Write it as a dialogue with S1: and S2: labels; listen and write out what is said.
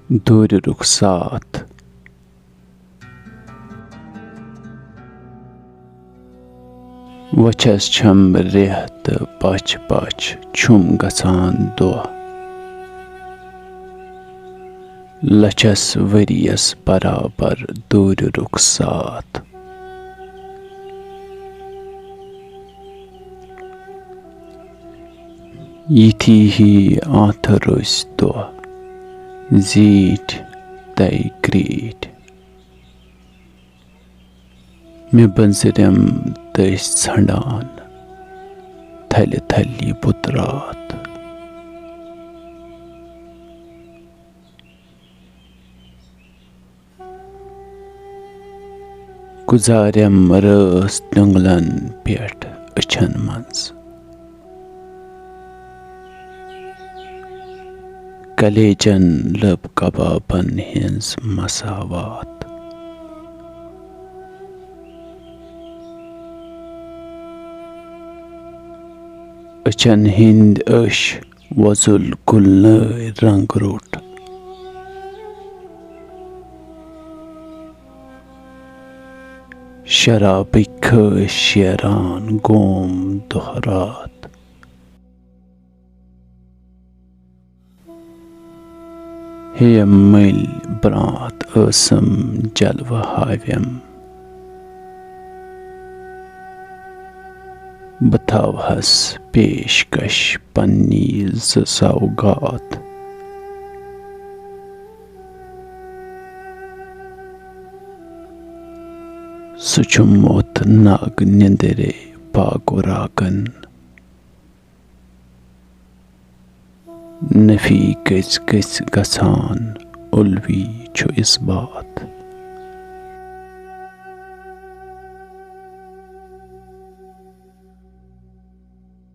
S1: दूर रुखसात वचस छम रेह तो पछ पछ छुम गसान दह लचस वरियस बराबर दूर रुखसात यिथि ही आथरुस दह जीठ तय ग्रीट मे बंजरम तस छंडान थल थल बुतरात गुजारम रस जंगलन पेट अछन मंज कलेजन लब कबाबन हिंस मसावात अचन हिंद अश वजुल गुल रंग रोट शराब ख शेरान गोम दोहरात हे मल ब्रात असम जलव हाव्यम बतावहस पेशकश पन्नी सौगात सुचुमोत नाग निंदरे पागुरागन नफी गज गज गसान उल्वी छु इस बात